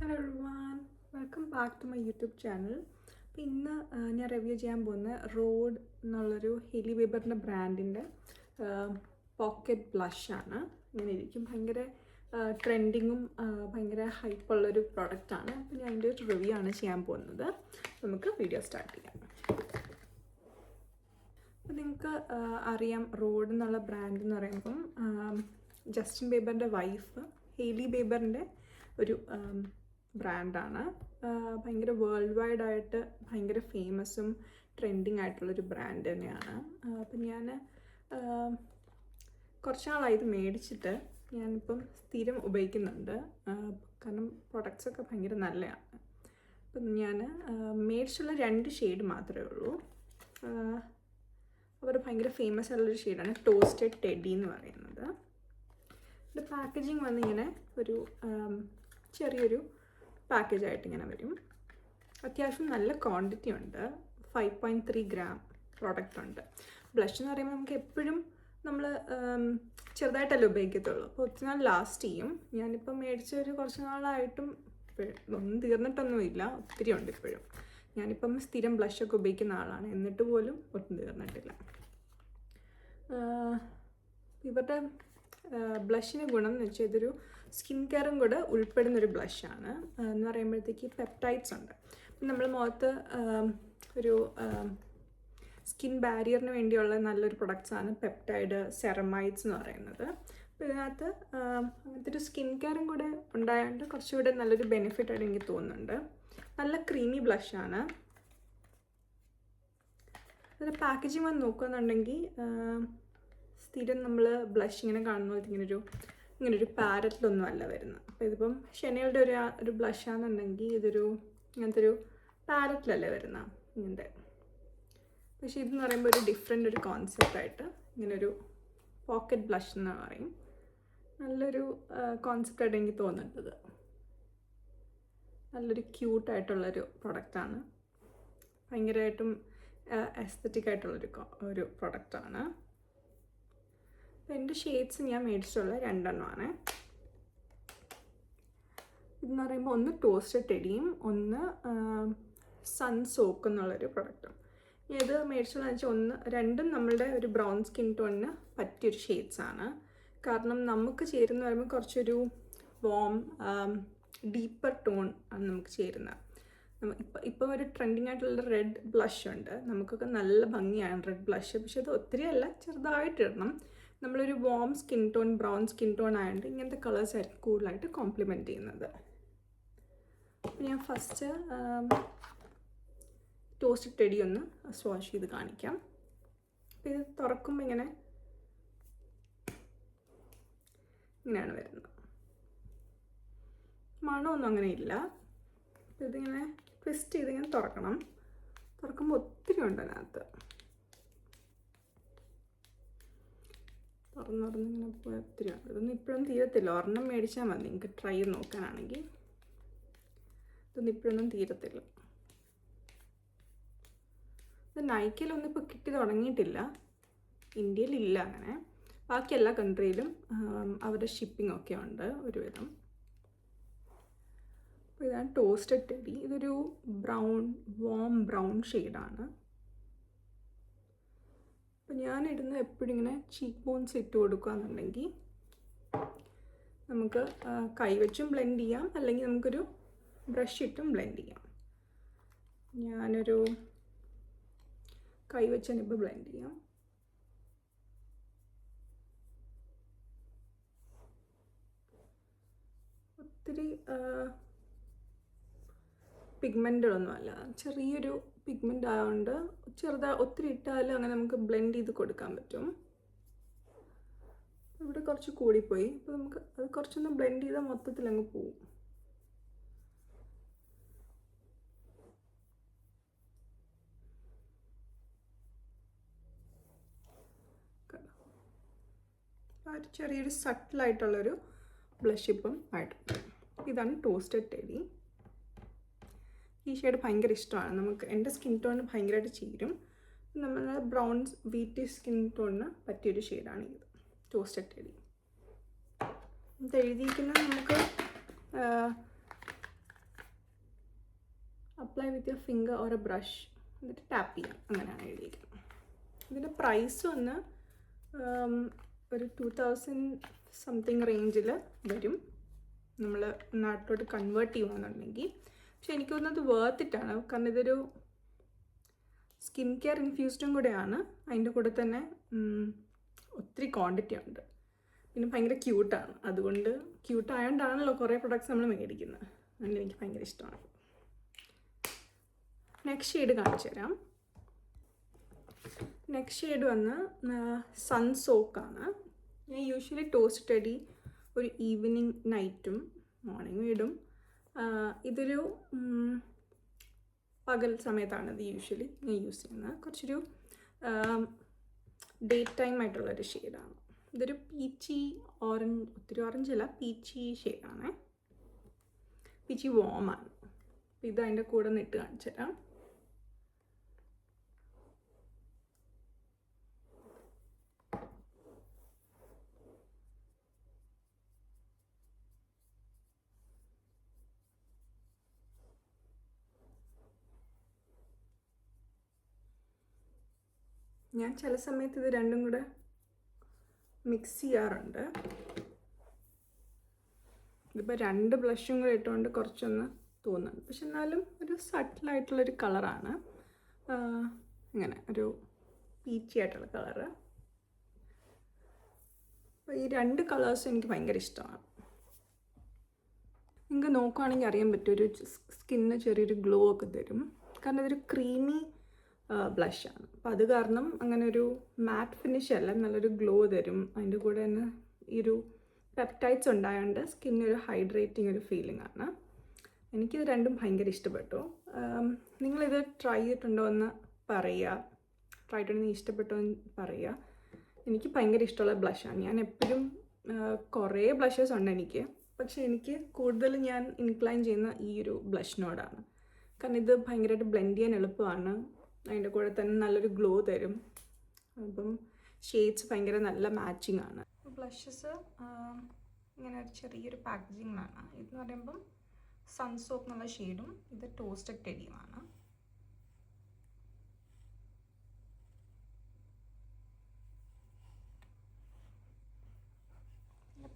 Hello everyone, welcome back to my YouTube channel. അപ്പോൾ ഇന്ന് ഞാൻ റിവ്യൂ ചെയ്യാൻ പോകുന്ന റോഡ് എന്നുള്ളൊരു ഹെലി ബേബറിൻ്റെ ബ്രാൻഡിൻ്റെ പോക്കറ്റ് ബ്ലഷാണ്. ഇങ്ങനെ ഇരിക്കും, ഭയങ്കര ട്രെൻഡിങ്ങും ഭയങ്കര ഹൈപ്പുള്ളൊരു പ്രോഡക്റ്റാണ്. അപ്പോൾ ഞാൻ അതിൻ്റെ ഒരു റിവ്യൂ ആണ് ചെയ്യാൻ പോകുന്നത്. നമുക്ക് വീഡിയോ സ്റ്റാർട്ട് ചെയ്യാം. അപ്പോൾ നിങ്ങൾക്ക് അറിയാം, റോഡ് എന്നുള്ള ബ്രാൻഡ് എന്ന് പറയുമ്പം ജസ്റ്റിൻ ബീബറിൻ്റെ വൈഫ് ഹെയ്ലി ബീബറിൻ്റെ ഒരു ബ്രാൻഡാണ്. ഭയങ്കര വേൾഡ് വൈഡ് ആയിട്ട് ഭയങ്കര ഫേമസും ട്രെൻഡിങ് ആയിട്ടുള്ളൊരു ബ്രാൻഡ് തന്നെയാണ്. അപ്പം ഞാൻ കുറച്ച് നാളായി ഇത് മേടിച്ചിട്ട് ഞാനിപ്പം സ്ഥിരം ഉപയോഗിക്കുന്നുണ്ട്. കാരണം പ്രൊഡക്ട്സൊക്കെ ഭയങ്കര നല്ലതാണ്. അപ്പം ഞാൻ മേടിച്ചുള്ള 2 ഷെയ്ഡ് മാത്രമേ ഉള്ളൂ. അവർ ഭയങ്കര ഫേമസ് ആയിട്ടുള്ളൊരു ഷെയ്ഡാണ് ടോസ്റ്റഡ് ടെഡി എന്ന് പറയുന്നത്. ഇതിൻ്റെ പാക്കേജിങ് വന്നിങ്ങനെ ഒരു ചെറിയൊരു പാക്കേജായിട്ട് ഇങ്ങനെ വരും. അത്യാവശ്യം നല്ല ക്വാണ്ടിറ്റി ഉണ്ട്, 5.3 ഗ്രാം പ്രോഡക്റ്റ് ഉണ്ട്. ബ്ലഷ് എന്ന് പറയുമ്പോൾ നമുക്ക് എപ്പോഴും നമ്മൾ ചെറുതായിട്ടല്ലേ ഉപയോഗിക്കത്തുള്ളൂ, അപ്പോൾ ഒത്തിരി നാൾ ലാസ്റ്റ് ചെയ്യും. ഞാനിപ്പോൾ മേടിച്ച ഒരു കുറച്ച് നാളായിട്ടും ഒന്നും തീർന്നിട്ടൊന്നുമില്ല, ഒത്തിരി ഉണ്ട് ഇപ്പോഴും. ഞാനിപ്പം സ്ഥിരം ബ്ലഷൊക്കെ ഉപയോഗിക്കുന്ന ആളാണ്, എന്നിട്ട് പോലും ഒട്ടും തീർന്നിട്ടില്ല. ഇവരുടെ ബ്ലഷിന് ഗുണം എന്ന് വെച്ചാൽ ഇതൊരു സ്കിൻ കെയറും കൂടെ ഉൾപ്പെടുന്നൊരു ബ്ലഷാണ്. എന്ന് പറയുമ്പോഴത്തേക്ക് പെപ്റ്റൈഡ്സ് ഉണ്ട്. നമ്മൾ മുഖത്ത് ഒരു സ്കിൻ ബാരിയറിന് വേണ്ടിയുള്ള നല്ലൊരു പ്രൊഡക്ട്സാണ് പെപ്റ്റൈഡ് സെറമൈഡ്സ് എന്ന് പറയുന്നത്. അപ്പോൾ ഇതിനകത്ത് അങ്ങനത്തെ ഒരു സ്കിൻ കെയറും കൂടെ ഉണ്ടായതുകൊണ്ട് കുറച്ചുകൂടെ നല്ലൊരു ബെനിഫിറ്റായിട്ട് എനിക്ക് തോന്നുന്നുണ്ട്. നല്ല ക്രീമി ബ്ലഷാണ്. അതിൻ്റെ പാക്കേജിങ് വന്ന് നോക്കുകയെന്നുണ്ടെങ്കിൽ സ്ഥിരം നമ്മൾ ബ്ലഷ് ഇങ്ങനെ കാണുന്ന പോലെ ഇങ്ങനൊരു പാരറ്റിലൊന്നും അല്ല വരുന്നത്. അപ്പോൾ ഇതിപ്പം ഷെനയുടെ ഒരു ബ്ലഷാണെന്നുണ്ടെങ്കിൽ ഇതൊരു ഇങ്ങനത്തെ ഒരു പാരറ്റിലല്ലേ വരുന്നത് ഇങ്ങനത്തെ. പക്ഷേ ഇതെന്ന് പറയുമ്പോൾ ഒരു ഡിഫറെൻ്റ് ഒരു കോൺസെപ്റ്റായിട്ട് ഇങ്ങനൊരു പോക്കറ്റ് ബ്ലഷ് എന്ന് പറയും. നല്ലൊരു കോൺസെപ്റ്റായിട്ട് എനിക്ക് തോന്നുന്നത്. നല്ലൊരു ക്യൂട്ടായിട്ടുള്ളൊരു പ്രൊഡക്റ്റാണ്. ഭയങ്കരമായിട്ടും എസ്തറ്റിക് ആയിട്ടുള്ളൊരു പ്രൊഡക്റ്റാണ്. അപ്പോൾ എൻ്റെ ഷെയ്ഡ്സ് ഞാൻ മേടിച്ചിട്ടുള്ള 2 എണ്ണമാണ്. ഇതെന്ന് പറയുമ്പോൾ ഒന്ന് ടോസ്റ്റഡ് ടെഡിയും ഒന്ന് സൺ സോക്ക് എന്നുള്ളൊരു പ്രൊഡക്റ്റും. ഇത് മേടിച്ചുള്ളതെന്ന് വെച്ചാൽ രണ്ടും നമ്മളുടെ ഒരു ബ്രൗൺ സ്കിൻ ടോണിന് പറ്റിയൊരു ഷെയ്ഡ്സാണ്. കാരണം നമുക്ക് ചേരുന്ന പറയുമ്പോൾ കുറച്ചൊരു വാം ഡീപ്പർ ടോൺ ആണ് നമുക്ക് ചേരുന്നത്. ഇപ്പം ഒരു ട്രെൻഡിങ് ആയിട്ടുള്ള റെഡ് ബ്ലഷ് ഉണ്ട്, നമുക്കൊക്കെ നല്ല ഭംഗിയാണ് റെഡ് ബ്ലഷ്. പക്ഷെ അത് ഒത്തിരി അല്ല, ചെറുതായിട്ടിടണം. നമ്മളൊരു warm skin tone brown skin tone ആയതുകൊണ്ട് ഇങ്ങനത്തെ കളേഴ്സ് ആയിരിക്കും കൂടുതലായിട്ട് കോംപ്ലിമെൻറ്റ് ചെയ്യുന്നത്. ഞാൻ ഫസ്റ്റ് ടോസ്റ്റഡ് ടെഡി ഒന്ന് സ്വാഷ് ചെയ്ത് കാണിക്കാം. അപ്പോൾ ഇത് തുറക്കുമ്പോൾ ഇങ്ങനെയാണ് വരുന്നത്. മണമൊന്നും അങ്ങനെ ഇല്ല. അപ്പോൾ ഇതിങ്ങനെ ട്വിസ്റ്റ് ചെയ്തിങ്ങനെ തുറക്കണം. തുറക്കുമ്പോൾ ഒത്തിരി ഉണ്ട് അതിനകത്ത്. തുറന്നിങ്ങനെ പോയി ഒത്തിരി ഉണ്ട്. ഇതൊന്നും ഇപ്പോഴൊന്നും തീരത്തില്ല. ഒരെണ്ണം മേടിച്ചാൽ മതി നിങ്ങൾക്ക് ട്രൈ ചെയ്ത് നോക്കാനാണെങ്കിൽ. ഇതൊന്നും ഇപ്പോഴൊന്നും തീരത്തില്ല. ഇത് നൈക്കയിലൊന്നും ഇപ്പോൾ കിട്ടി തുടങ്ങിയിട്ടില്ല, ഇന്ത്യയിലില്ല അങ്ങനെ. ബാക്കി എല്ലാ കൺട്രിയിലും അവരുടെ ഷിപ്പിംഗ് ഒക്കെ ഉണ്ട് ഒരുവിധം. അപ്പോൾ ഇതാണ് ടോസ്റ്റഡ് ടെഡി. ഇതൊരു വാം ബ്രൗൺ ഷെയ്ഡാണ്. അപ്പോൾ ഞാനിടുന്ന എപ്പോഴും ഇങ്ങനെ ചീക്ക് ബോൺസ് ഇട്ട് കൊടുക്കുകയെന്നുണ്ടെങ്കിൽ നമുക്ക് കൈവച്ചും ബ്ലെൻഡ് ചെയ്യാം, അല്ലെങ്കിൽ നമുക്കൊരു ബ്രഷ് ഇട്ടും ബ്ലെൻഡ് ചെയ്യാം. ഞാനൊരു കൈവച്ചാണ് ഇപ്പോൾ ബ്ലെൻഡ് ചെയ്യാം. ഒത്തിരി പിഗ്മെൻ്റൊന്നുമല്ല, ചെറിയൊരു പിഗ്മെൻ്റ് ആയതുകൊണ്ട് ഒത്തിരി ഇട്ടാലും അങ്ങനെ നമുക്ക് ബ്ലെൻഡ് ചെയ്ത് കൊടുക്കാൻ പറ്റും. ഇവിടെ കുറച്ച് കൂടിപ്പോയി, അപ്പോൾ നമുക്ക് അത് കുറച്ചൊന്ന് ബ്ലെൻഡ് ചെയ്താൽ മൊത്തത്തിൽ അങ്ങ് പോവും. ഒരു ചെറിയൊരു സട്ടിലായിട്ടുള്ളൊരു ബ്ലഷ് ഇപ്പം ആയിട്ടുണ്ട്. ഇതാണ് ടോസ്റ്റഡ് ടെഡി. ഈ ഷെയ്ഡ് ഭയങ്കര ഇഷ്ടമാണ് നമുക്ക്. എൻ്റെ സ്കിൻ ടോണിന് ഭയങ്കരമായിട്ട് ചേരും. നമ്മുടെ ബ്രൗൺ വീറ്റി സ്കിൻ ടോണിന് പറ്റിയൊരു ഷെയ്ഡാണ് ഇത് ടോസ്റ്റഡ് ടെഡി. ഇത് എഴുതിയിരിക്കുന്നത് നമുക്ക് apply with your finger or A brush, എന്നിട്ട് ടാപ്പ് ചെയ്യാം, അങ്ങനെയാണ് എഴുതിയിരിക്കുന്നത്. ഇതിൻ്റെ പ്രൈസ് വന്ന് ഒരു 2000 സംതിങ് റേഞ്ചിൽ വരും നമ്മൾ നാട്ടിലോട്ട് കൺവേർട്ട് ചെയ്യുകയാണെന്നുണ്ടെങ്കിൽ. പക്ഷെ എനിക്ക് തോന്നുന്നത് വേർത്തിട്ടാണ്, കാരണം ഇതൊരു സ്കിൻ കെയർ ഇൻഫ്യൂസ്ഡും കൂടെയാണ്. അതിൻ്റെ കൂടെ തന്നെ ഒത്തിരി ക്വാണ്ടിറ്റി ഉണ്ട്, പിന്നെ ഭയങ്കര ക്യൂട്ടാണ്. അതുകൊണ്ട് ക്യൂട്ടായതുകൊണ്ടാണല്ലോ കുറേ പ്രൊഡക്ട്സ് നമ്മൾ മേടിക്കുന്നത്. അതുകൊണ്ട് എനിക്ക് ഭയങ്കര ഇഷ്ടമാണ്. നെക്സ്റ്റ് ഷെയ്ഡ് കാണിച്ചു തരാം. നെക്സ്റ്റ് ഷെയ്ഡ് വന്ന് സൺ സോക്കാണ്. ഞാൻ യൂഷ്വലി ടോസ്റ്റ് ടെഡി ഒരു ഈവനിങ് നൈറ്റും മോർണിംഗും ഇടും. ഇതൊരു പകൽ സമയത്താണ് ഇത് യൂഷ്വലി ഞാൻ യൂസ് ചെയ്യുന്നത്. കുറച്ചൊരു ഡേ ടൈം ആയിട്ടുള്ളൊരു ഷെയ്ഡാണ്. ഇതൊരു പീച്ചി ഓറഞ്ച്, ഒത്തിരി ഓറഞ്ചല്ല, പീച്ചി ഷെയ്ഡാണ്. പീച്ചി വോമാണ്. ഇത് അതിൻ്റെ കൂടെ ഒന്ന് ഇട്ട് കാണിച്ചു തരാം. ഞാൻ ചില സമയത്ത് ഇത് രണ്ടും കൂടെ മിക്സ് ചെയ്യാറുണ്ട്. ഇതിപ്പോൾ 2 ബ്ലഷും കൂടെ ഇട്ടുകൊണ്ട് കുറച്ചൊന്ന് തോന്നുന്നുണ്ട്, പക്ഷെ എന്നാലും ഒരു സട്ടിലായിട്ടുള്ളൊരു കളറാണ്. ഇങ്ങനെ ഒരു പീച്ചി ആയിട്ടുള്ള കളറ്. അപ്പോൾ ഈ 2 കളേഴ്സും എനിക്ക് ഭയങ്കര ഇഷ്ടമാണ്. നിങ്ങൾക്ക് നോക്കുകയാണെങ്കിൽ അറിയാൻ പറ്റും, ഒരു സ്കിന്നിന് ചെറിയൊരു ഗ്ലോ ഒക്കെ തരും. കാരണം ഇതൊരു ക്രീമി ബ്ലഷാണ്. അപ്പോൾ അത് കാരണം അങ്ങനെ ഒരു മാറ്റ് ഫിനിഷ് അല്ല, നല്ലൊരു ഗ്ലോ തരും. അതിൻ്റെ കൂടെ തന്നെ ഈ ഒരു പെപ്റ്റൈഡ്സ് ഉണ്ടായതുകൊണ്ട് സ്കിന്നൊരു ഹൈഡ്രേറ്റിംഗ് ഒരു ഫീലിംഗ് ആണ്. എനിക്കിത് രണ്ടും ഭയങ്കര ഇഷ്ടപ്പെട്ടു. നിങ്ങളിത് ട്രൈ ചെയ്തിട്ടുണ്ടോ എന്ന് പറയുക. ട്രൈ ചെയ്തിട്ടുണ്ടെങ്കിൽ ഇഷ്ടപ്പെട്ടോ എന്ന് പറയുക. എനിക്ക് ഭയങ്കര ഇഷ്ടമുള്ള ബ്ലഷാണ്. ഞാൻ എപ്പോഴും കുറേ ബ്ലഷസ് ഉണ്ട് എനിക്ക്, പക്ഷേ എനിക്ക് കൂടുതൽ ഞാൻ ഇൻക്ലൈൻ ചെയ്യുന്ന ഈ ഒരു ബ്ലഷിനോടാണ്. കാരണം ഇത് ഭയങ്കരമായിട്ട് ബ്ലെൻഡ് ചെയ്യാൻ എളുപ്പമാണ്. അതിൻ്റെ കൂടെ തന്നെ നല്ലൊരു ഗ്ലോ തരും. അപ്പം ഷെയ്ഡ്സ് ഭയങ്കര നല്ല മാച്ചിങ് ആണ്. ബ്ലഷസ് ഇങ്ങനെ ഒരു ചെറിയൊരു പാക്കേജിങ്ങാണ്. ഇതെന്ന് പറയുമ്പം സൺ സോപ്പ് എന്നുള്ള ഷെയ്ഡും ഇത് ടോസ്റ്റഡ് ടെഡിയുമാണ്.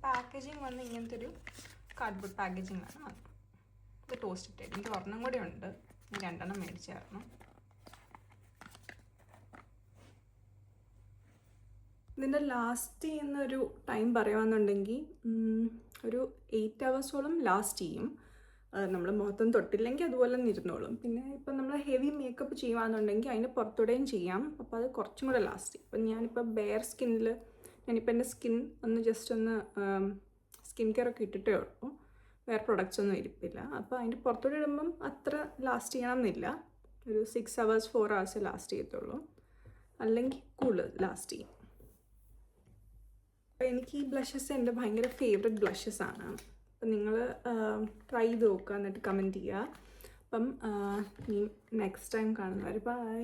പാക്കേജിങ് വന്ന് ഇങ്ങനത്തെ ഒരു കാർഡ്ബോർഡ് പാക്കേജിങ്ങാണ് വന്നത്. ഇത് ടോസ്റ്റഡ് ടെഡി. എനിക്ക് ഒരെണ്ണം കൂടെ ഉണ്ട്, ഞാൻ 2 എണ്ണം മേടിച്ചായിരുന്നു. ഇതിൻ്റെ ലാസ്റ്റ് ചെയ്യുന്നൊരു ടൈം പറയുകയാണെന്നുണ്ടെങ്കിൽ ഒരു 8 hours ലാസ്റ്റ് ചെയ്യും. നമ്മൾ മുഖത്തൊന്നും തൊട്ടില്ലെങ്കിൽ അതുപോലെ തന്നെ ഇരുന്നോളും. പിന്നെ ഇപ്പം നമ്മൾ ഹെവി മേക്കപ്പ് ചെയ്യുകയാണെന്നുണ്ടെങ്കിൽ അതിൻ്റെ പുറത്തൂടെയും ചെയ്യാം. അപ്പോൾ അത് കുറച്ചും കൂടെ ലാസ്റ്റ് ചെയ്യും. അപ്പം ഞാനിപ്പോൾ ബെയർ സ്കിന്നിൽ ഞാനിപ്പോൾ എൻ്റെ സ്കിൻ ഒന്ന് ജസ്റ്റ് ഒന്ന് സ്കിൻ കെയർ ഒക്കെ ഇട്ടിട്ടേ ഉള്ളൂ, വേറെ പ്രൊഡക്ട്സ് ഒന്നും ഇരിപ്പില്ല. അപ്പോൾ അതിൻ്റെ പുറത്തൂടെ ഇടുമ്പം അത്ര ലാസ്റ്റ് ചെയ്യണം എന്നില്ല. ഒരു 6 hours 4 hours ലാസ്റ്റ് ചെയ്യത്തുള്ളൂ, അല്ലെങ്കിൽ കൂടുതൽ ലാസ്റ്റ് ചെയ്യും. എനിക്ക് ഈ ബ്ലഷസ് എൻ്റെ ഭയങ്കര ഫേവറേറ്റ് ബ്ലഷസ് ആണ്. അപ്പം നിങ്ങൾ ട്രൈ ചെയ്ത് നോക്കുക, എന്നിട്ട് കമൻറ്റ് ചെയ്യുക. അപ്പം ഇനി നെക്സ്റ്റ് ടൈം കാണുന്നവരെ ബൈ.